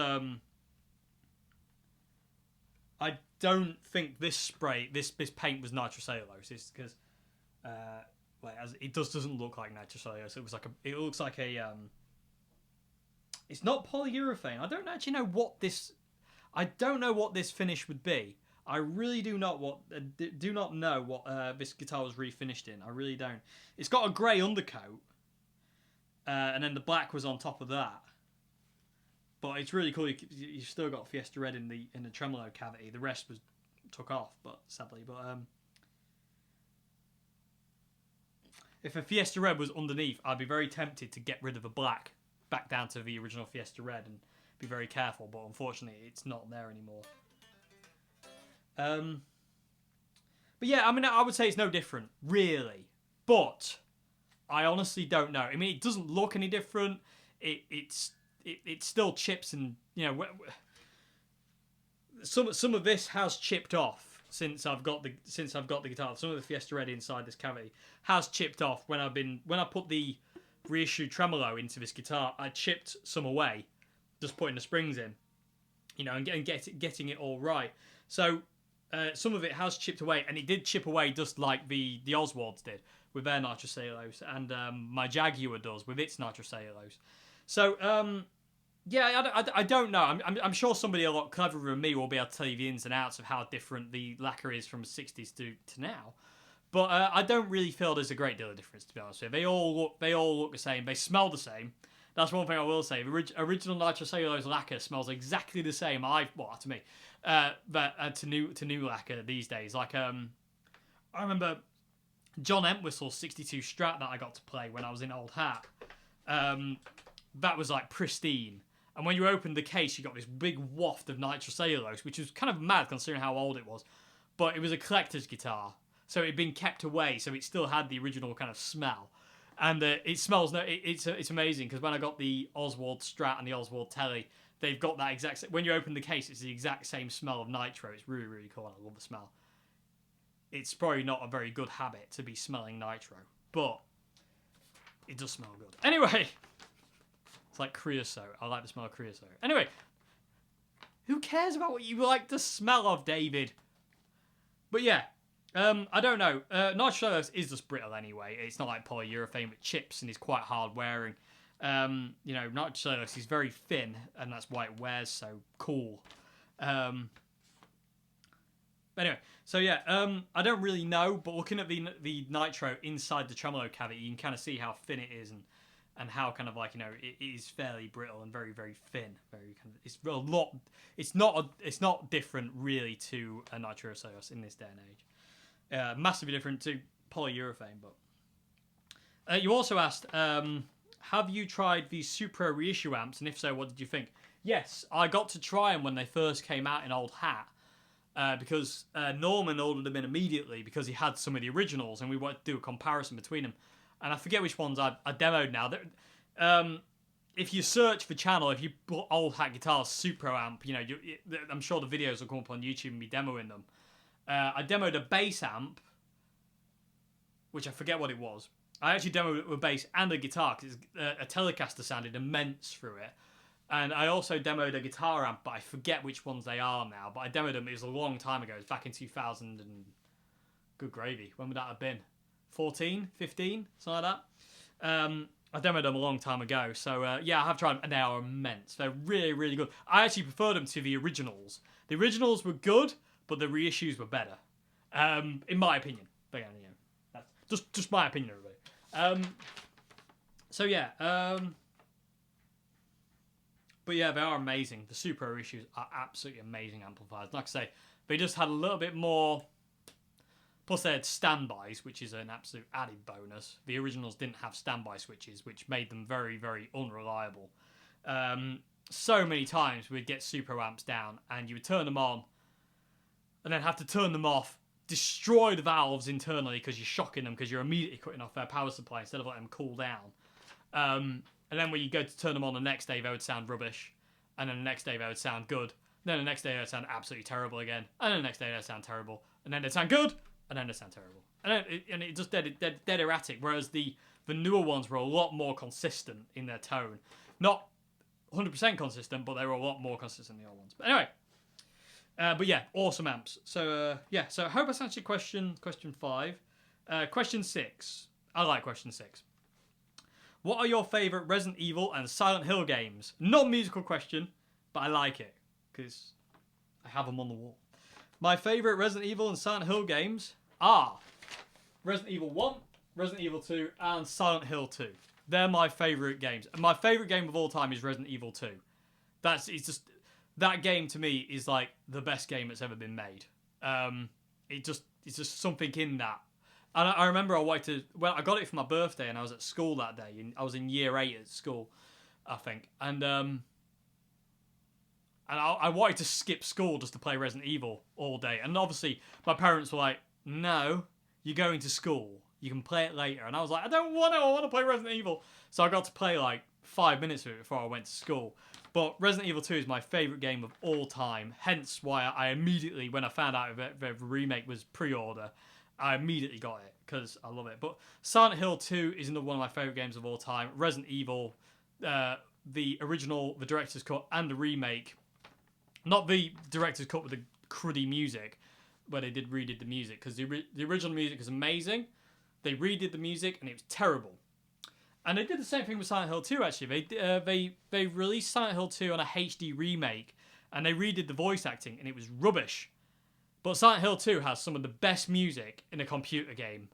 I don't think this paint was nitrocellulose. It's because it doesn't look like nitrocellulose. It looks like a it's not polyurethane. I don't actually know what this. I don't know what this finish would be. I really do not know what this guitar was refinished in. I really don't. It's got a grey undercoat, and then the black was on top of that. But it's really cool. You've still got Fiesta Red in the tremolo cavity. The rest was took off, but sadly. But if a Fiesta Red was underneath, I'd be very tempted to get rid of the black, back down to the original Fiesta Red, and be very careful. But unfortunately, it's not there anymore. But yeah, I mean, I would say it's no different, really. But I honestly don't know. I mean, it doesn't look any different. It still chips, and you know, some of this has chipped off. since I've got the guitar. Some of the Fiesta Ready inside this cavity has chipped off when I put the reissue tremolo into this guitar. I chipped some away, just putting the springs in, you know, and getting it all right. So some of it has chipped away, and it did chip away just like the Oswalds did with their nitrocellulose, and my Jaguar does with its nitrocellulose. So yeah, I don't know. I'm sure somebody a lot cleverer than me will be able to tell you the ins and outs of how different the lacquer is from the 60s to now. But I don't really feel there's a great deal of difference, to be honest with you. They all look the same. They smell the same. That's one thing I will say. The original nitrocellulose lacquer smells exactly the same. To me, to new lacquer these days. Like I remember John Entwistle's 62 Strat that I got to play when I was in Old Hat. That was like pristine. And when you opened the case, you got this big waft of nitrocellulose, which was kind of mad considering how old it was. But it was a collector's guitar, so it had been kept away, so it still had the original kind of smell. And it smells. It's amazing because when I got the Oswald Strat and the Oswald Telly, they've got that exact. When you open the case, it's the exact same smell of nitro. It's really, really cool. I love the smell. It's probably not a very good habit to be smelling nitro, but it does smell good. Anyway. It's like creosote. I like the smell of creosote. Anyway, who cares about what you like the smell of, David? But yeah, I don't know. Nitrocellulose is just brittle anyway. It's not like polyurethane with chips and is quite hard wearing. You know, nitrocellulose is very thin, and that's why it wears so cool. But anyway, so yeah, I don't really know, but looking at the nitro inside the tremolo cavity, you can kind of see how thin it is and how kind of like, you know, it is fairly brittle and very, very thin. Very kind of, it's a lot. It's not different really to a nitrocellulose in this day and age. Massively different to polyurethane. But you also asked, have you tried the Supro reissue amps, and if so, what did you think? Yes, I got to try them when they first came out in Old Hat. Because Norman ordered them in immediately because he had some of the originals, and we wanted to do a comparison between them. And I forget which ones I demoed now. If you search for channel, if you put Old Hat Guitars Supro amp, you know, I'm sure the videos will come up on YouTube and me demoing them. I demoed a bass amp, which I forget what it was. I actually demoed it with a bass and a guitar because a Telecaster sounded immense through it. And I also demoed a guitar amp, but I forget which ones they are now. But I demoed them, it was a long time ago. It was back in 2000 and... Good gravy. When would that have been? 14? 15? Something like that. I demoed them a long time ago. So, yeah, I have tried them, and they are immense. They're really, really good. I actually prefer them to the originals. The originals were good, but the reissues were better. In my opinion. But, yeah, you know, that's just my opinion, everybody. So, yeah, but yeah, they are amazing. The Supro reissues are absolutely amazing amplifiers. Like I say, they just had a little bit more... Plus they had standbys, which is an absolute added bonus. The originals didn't have standby switches, which made them very, very unreliable. So many times we'd get Supro amps down, and you would turn them on, and then have to turn them off, destroy the valves internally because you're shocking them, because you're immediately cutting off their power supply instead of letting them cool down. And then when you go to turn them on the next day, they would sound rubbish. And then the next day, they would sound good. Then the next day, they would sound absolutely terrible again. And then the next day, they would sound terrible. And then they'd sound good. And then they sound terrible. And it just dead erratic. Whereas the newer ones were a lot more consistent in their tone. Not 100% consistent, but they were a lot more consistent than the old ones. But anyway. But yeah, awesome amps. So, yeah. So I hope I answered question 5. Question 6. I like question 6. What are your favourite Resident Evil and Silent Hill games? Not a musical question, but I like it, because I have them on the wall. My favourite Resident Evil and Silent Hill games are Resident Evil 1, Resident Evil 2, and Silent Hill 2. They're my favourite games. And my favourite game of all time is Resident Evil 2. That game to me is like the best game that's ever been made. It's just something in that. And I remember I got it for my birthday, and I was at school that day. I was in year 8 at school, I think. And I wanted to skip school just to play Resident Evil all day. And obviously, my parents were like, no, you're going to school. You can play it later. And I was like, I don't want to. I want to play Resident Evil. So I got to play like 5 minutes of it before I went to school. But Resident Evil 2 is my favourite game of all time, hence why I immediately, when I found out the remake was pre-order, I immediately got it, because I love it. But Silent Hill 2 is another one of my favourite games of all time. Resident Evil, the original, the director's cut, and the remake. Not the director's cut with the cruddy music, where they redid the music, because the original music is amazing. They redid the music, and it was terrible. And they did the same thing with Silent Hill 2, actually. They released Silent Hill 2 on a HD remake, and they redid the voice acting, and it was rubbish. But Silent Hill 2 has some of the best music in a computer game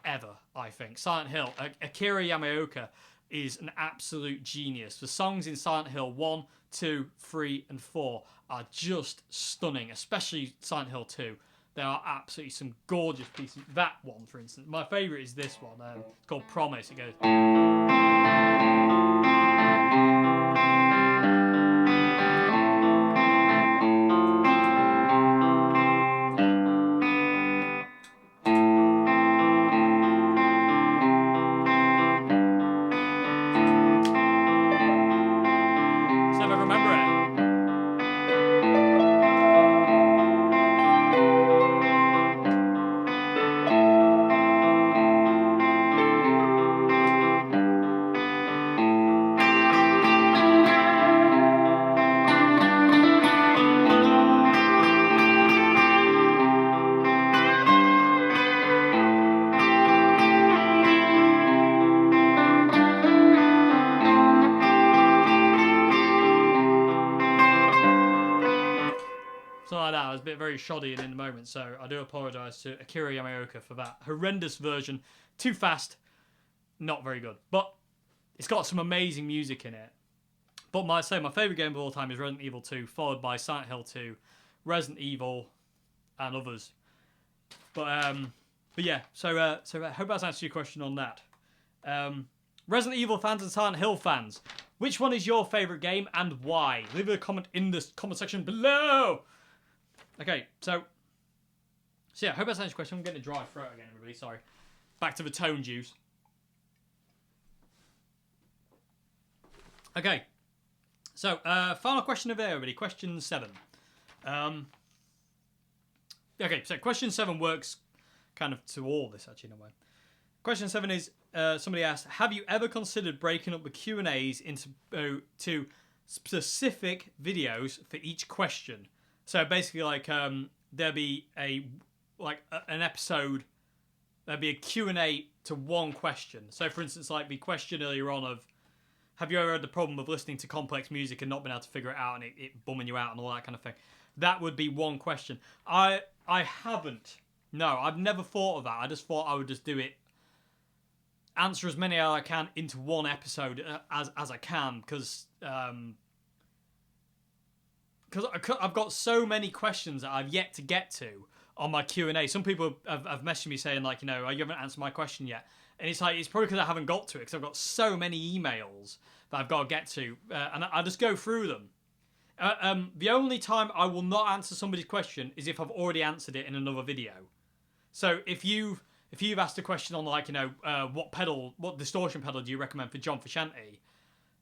ever, I think. Silent Hill, Akira Yamaoka is an absolute genius. The songs in Silent Hill 1, 2, 3, and 4 are just stunning, especially Silent Hill 2. There are absolutely some gorgeous pieces. That one, for instance. My favourite is this one. It's called Promise. It goes... So if I remember it. Something like that. I was a bit very shoddy in the moment, so I do apologise to Akira Yamaoka for that horrendous version. Too fast, not very good. But it's got some amazing music in it. But my favourite game of all time is Resident Evil 2, followed by Silent Hill 2, Resident Evil, and others. But yeah, so I hope that's answered your question on that. Resident Evil fans and Silent Hill fans, which one is your favourite game and why? Leave a comment in the comment section below. Okay, so yeah, I hope that's answered your question. I'm getting a dry throat again, everybody. Sorry. Back to the tone juice. Okay, so final question of there, everybody. Question 7. Okay, so question 7 works kind of to all this, actually, in a way. Question 7 is, somebody asked, have you ever considered breaking up the Q&As into to specific videos for each question? So basically, like, there'll be an episode, there'll be a Q&A to one question. So, for instance, like the question earlier on of, have you ever had the problem of listening to complex music and not been able to figure it out and it bumming you out and all that kind of thing? That would be one question. I haven't. No, I've never thought of that. I just thought I would just do it, answer as many as I can into one episode as I can, because I've got so many questions that I've yet to get to on my Q&A. Some people have messaged me saying, like, you know, you haven't answered my question yet. And it's like, it's probably because I haven't got to it, because I've got so many emails that I've got to get to. And I just go through them. The only time I will not answer somebody's question is if I've already answered it in another video. So if you've asked a question on, like, you know, what distortion pedal do you recommend for John Frusciante?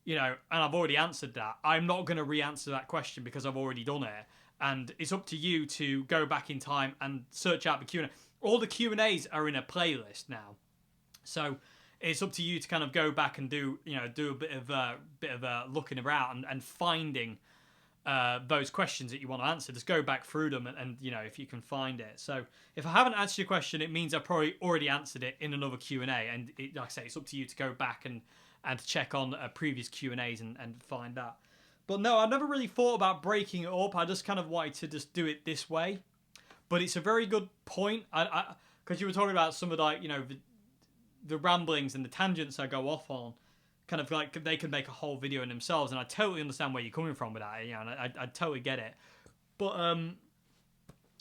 You know, and I've already answered that. I'm not going to re-answer that question because I've already done it. And it's up to you to go back in time and search out the Q&A. All the Q&As are in a playlist now. So it's up to you to kind of go back and do a bit of looking around and finding those questions that you want to answer. Just go back through them and you know, if you can find it. So if I haven't answered your question, it means I've probably already answered it in another Q&A. And like I say, it's up to you to go back and check on previous Q&As and find that. But no, I've never really thought about breaking it up. I just kind of wanted to just do it this way. But it's a very good point. Because you were talking about some of, like, you know, the ramblings and the tangents I go off on, kind of like they could make a whole video in themselves, and I totally understand where you're coming from with that, you know, and I totally get it. But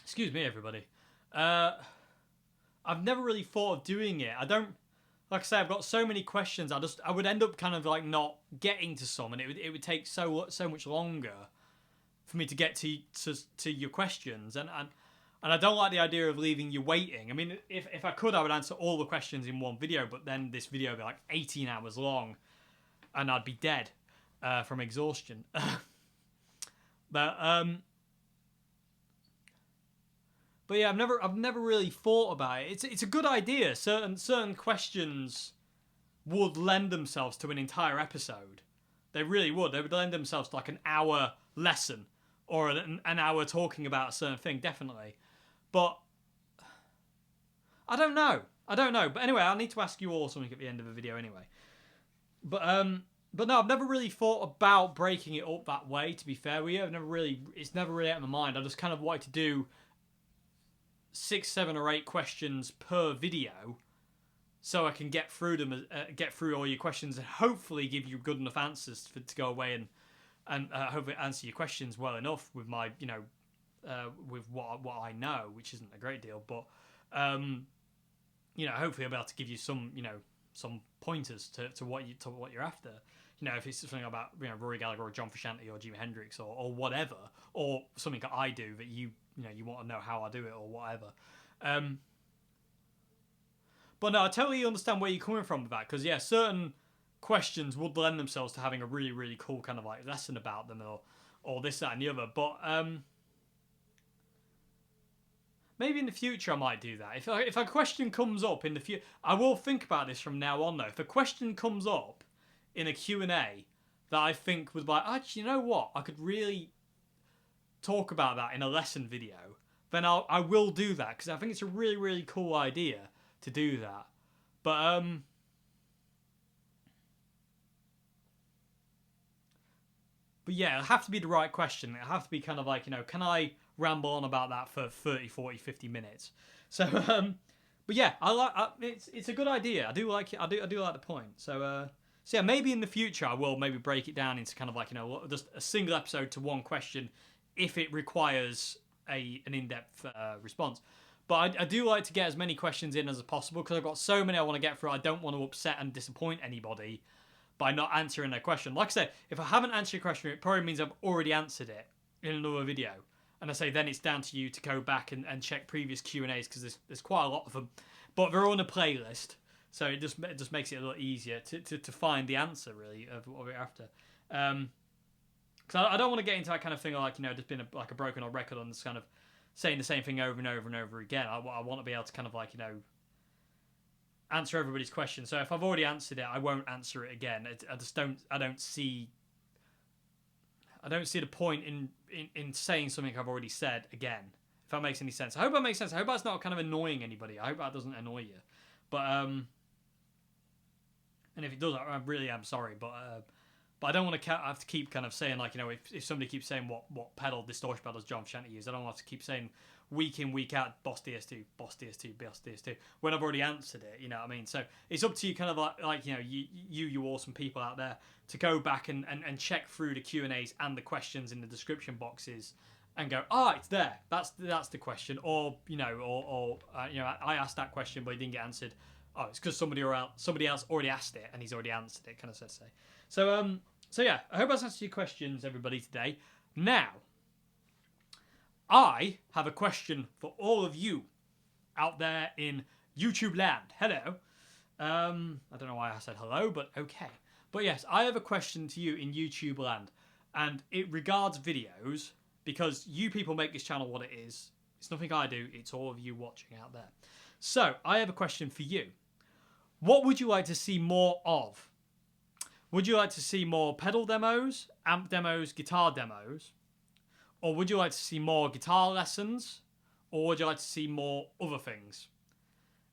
excuse me, everybody. I've never really thought of doing it. I don't, like I say, I've got so many questions. I would end up kind of like not getting to some, and it would take so much longer for me to get to your questions, and I don't like the idea of leaving you waiting. I mean, if I could, I would answer all the questions in one video, but then this video would be like 18 hours long. and I'd be dead from exhaustion. But yeah, I've never really thought about it. It's a good idea. Certain questions would lend themselves to an entire episode. They really would. They would lend themselves to like an hour lesson or an hour talking about a certain thing, definitely. But I don't know. But anyway, I'll need to ask you all something at the end of the video anyway. But no, I've never really thought about breaking it up that way, to be fair with you. It's never really out of my mind. I just kind of wanted to do 6, 7 or 8 questions per video, so I can get through them, get through all your questions, and hopefully give you good enough answers to go away and hopefully answer your questions well enough with my, with what I know, which isn't a great deal, but hopefully I'll be able to give you some, some pointers to what you're after. If it's something about Rory Gallagher or John Frusciante or Jimi Hendrix or whatever, or something that I do that you want to know how I do it or whatever. But no, I totally understand where you're coming from with that, because yeah, certain questions would lend themselves to having a really, really cool kind of like lesson about them or this, that and the other. But maybe in the future I might do that. If a question comes up in the future, I will think about this from now on though. If a question comes up in a Q&A that I think was like, actually, you know what? I could really talk about that in a lesson video, then I will do that, because I think it's a really, really cool idea to do that. But yeah, it'll have to be the right question. It'll have to be kind of like, can I ramble on about that for 30, 40, 50 minutes? So, but yeah, it's a good idea. I do like it. I do like the point. So yeah, maybe in the future I will maybe break it down into kind of like, just a single episode to one question if it requires an in-depth response. But I do like to get as many questions in as possible, because I've got so many I want to get through. I don't want to upset and disappoint anybody by not answering their question. Like I said, if I haven't answered your question, it probably means I've already answered it in another video. And I say then it's down to you to go back and check previous Q&As, because there's quite a lot of them. But they're on a playlist, so it just makes it a lot easier to find the answer, really, of what we're after. Because I don't want to get into that kind of thing of like, just being like a broken old record on this kind of saying the same thing over and over and over again. I want to be able to kind of like, answer everybody's question. So if I've already answered it, I won't answer it again. I don't see the point in saying something I've already said again, if that makes any sense. I hope that makes sense. I hope that's not kind of annoying anybody. I hope that doesn't annoy you. But and if it does, I really am sorry. But I don't want to have to keep kind of saying like, if somebody keeps saying what pedal, distortion pedals John Frusciante used, I don't want to keep saying week in, week out, Boss DS2, Boss DS2, Boss DS2, when I've already answered it, you know what I mean? So it's up to you kind of like you awesome people out there to go back and check through the Q&As and the questions in the description boxes and go, it's there. That's the question. Or, I asked that question but it didn't get answered. Oh, it's because somebody else already asked it and he's already answered it, kind of says so. So yeah, I hope that's answered your questions, everybody, today. Now, I have a question for all of you out there in YouTube land. Hello. I don't know why I said hello, but okay. But yes, I have a question to you in YouTube land, and it regards videos, because you people make this channel what it is. It's nothing I do, it's all of you watching out there. So, I have a question for you. What would you like to see more of? Would you like to see more pedal demos, amp demos, guitar demos? Or would you like to see more guitar lessons? Or would you like to see more other things?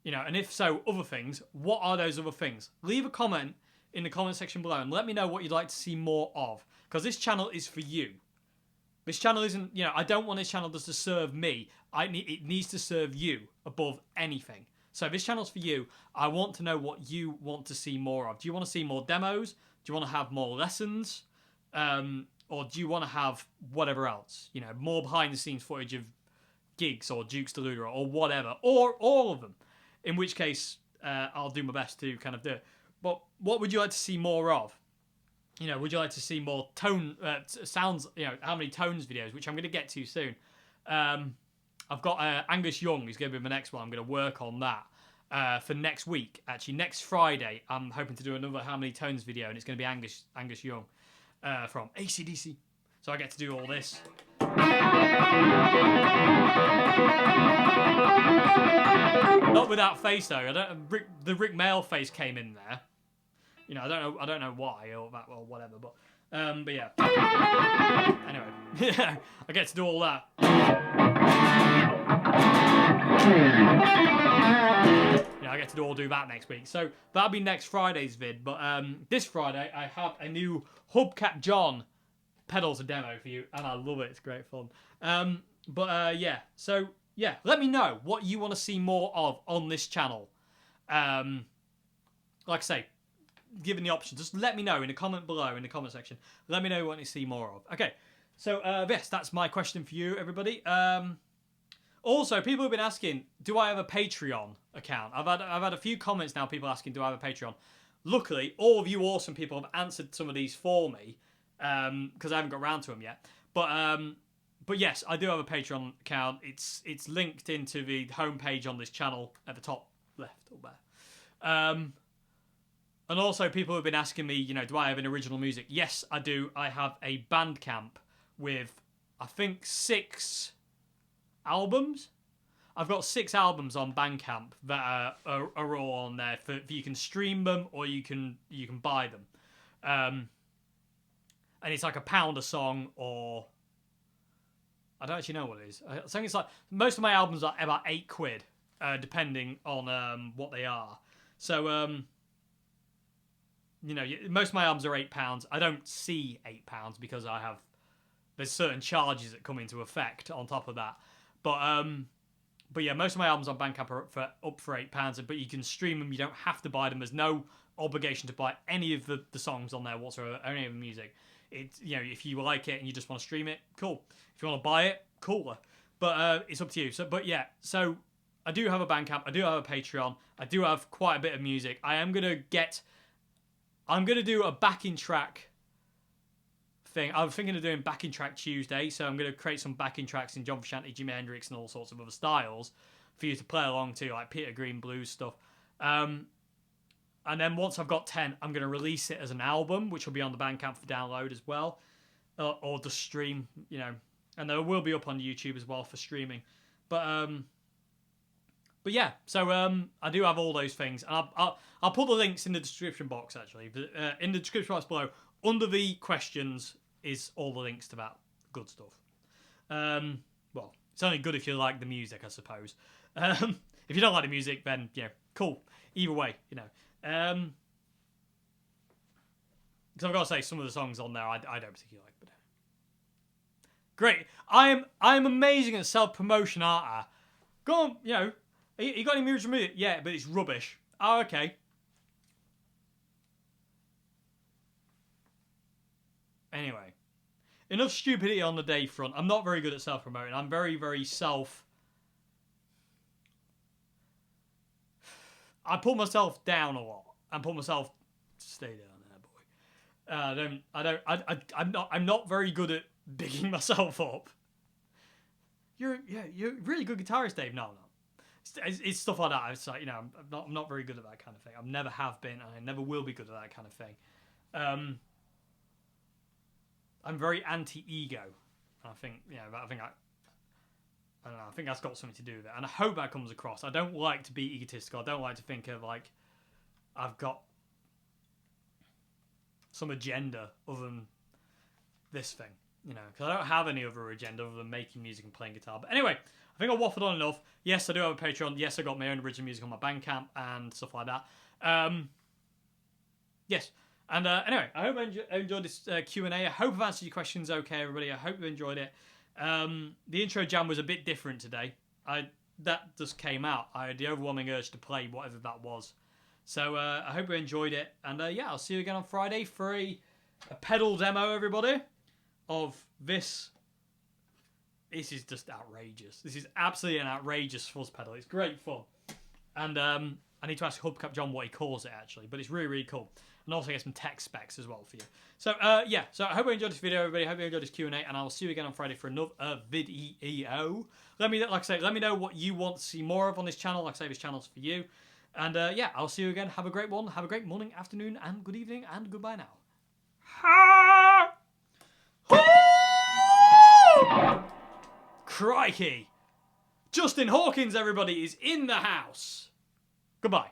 And if so, other things, what are those other things? Leave a comment in the comment section below and let me know what you'd like to see more of. Because this channel is for you. This channel isn't, I don't want this channel just to serve me. It needs to serve you above anything. So this channel's for you. I want to know what you want to see more of. Do you want to see more demos? Do you want to have more lessons? Or do you want to have whatever else? More behind the scenes footage of gigs or Duke's Deluder or whatever. Or all of them. In which case, I'll do my best to kind of do it. But what would you like to see more of? Would you like to see more tone, sounds, how many tones videos, which I'm going to get to soon. I've got Angus Young, who's going to be my next one. I'm going to work on that. for next week. Actually, next Friday, I'm hoping to do another How Many Tones video, and it's going to be Angus Young from AC/DC. So I get to do all this. Not without face though. The Rick Mail face came in there. You know, I don't know why or whatever, but yeah. Anyway, I get to do all that. Yeah, I get to do that next week. So that'll be next Friday's vid. But this Friday I have a new Hubcap John pedals a demo for you, and I love it. It's great fun. Yeah. So yeah, let me know what you want to see more of on this channel. Like I say, given the option, just let me know in the comment below, in the comment section. Let me know what you see more of. Okay, so yes, that's my question for you, everybody. Also, people have been asking, do I have a Patreon account? I've had a few comments now, people asking, do I have a Patreon? Luckily, all of you awesome people have answered some of these for me, because I haven't got around to them yet. But yes, I do have a Patreon account. It's linked into the homepage on this channel at the top left or there. And also, people have been asking me, you know, do I have an original music? Yes, I do. I have a Bandcamp with, I think, 6 albums. I've got 6 albums on Bandcamp that are all on there. For you can stream them or you can buy them. And it's like £1 a song, or I don't actually know what it is. I think it's like most of my albums are about £8, depending on what they are. So you know, most of my albums are £8. I don't see £8 because there's certain charges that come into effect on top of that. But yeah, most of my albums on Bandcamp are up for £8, but you can stream them. You don't have to buy them. There's no obligation to buy any of the songs on there whatsoever, any of the music. It's, you know, if you like it and you just want to stream it, cool. If you want to buy it, cooler. But it's up to you. So, but yeah, so I do have a Bandcamp. I do have a Patreon. I do have quite a bit of music. I'm gonna do a backing track thing. I'm thinking of doing backing track Tuesday, so I'm going to create some backing tracks in John Frusciante, Jimi Hendrix, and all sorts of other styles for you to play along to, like Peter Green blues stuff. And then once I've got 10, I'm going to release it as an album, which will be on the Bandcamp for download as well, or just stream, you know. And there will be up on YouTube as well for streaming. But yeah, so I do have all those things, and I'll put the links in the description box actually. In the description box below, under the questions, is all the links to that good stuff. Well, it's only good if you like the music, I suppose. If you don't like the music, then yeah, cool. Either way, you know. Because I've got to say, some of the songs on there I don't particularly like, but great. I'm amazing at self-promotion, aren't I? Go on, you know. You got any music from me? Yeah, but it's rubbish. Oh, okay. Anyway, enough stupidity on the day front. I'm not very good at self-promoting. I'm very, very I put myself down a lot. And put myself... Stay down there, boy. I'm not very good at bigging myself up. You're a really good guitarist, Dave. No. It's stuff like that. It's like, you know, I'm not very good at that kind of thing. I never have been, and I never will be good at that kind of thing. I'm very anti-ego. I think, you know, I don't know. I think that's got something to do with it, and I hope that comes across. I don't like to be egotistical. I don't like to think of like I've got some agenda other than this thing, you know, because I don't have any other agenda other than making music and playing guitar. But anyway, I think I waffled on enough. Yes, I do have a Patreon. Yes, I got my own original music on my Bandcamp and stuff like that. Yes. And anyway, I hope you enjoyed this Q&A. I hope I've answered your questions okay, everybody. I hope you enjoyed it. The intro jam was a bit different today. That just came out. I had the overwhelming urge to play whatever that was. So I hope you enjoyed it. And yeah, I'll see you again on Friday for a pedal demo, everybody, of this. This is just outrageous. This is absolutely an outrageous fuzz pedal. It's great fun. And I need to ask Hubcap John what he calls it, actually. But it's really, really cool. And also get some tech specs as well for you. So, yeah. So, I hope you enjoyed this video, everybody. I hope you enjoyed this Q&A. And I will see you again on Friday for another video. Let me know what you want to see more of on this channel. Like I say, this channel's for you. And yeah, I'll see you again. Have a great one. Have a great morning, afternoon, and good evening, and goodbye now. Crikey! Justin Hawkins, everybody, is in the house. Goodbye.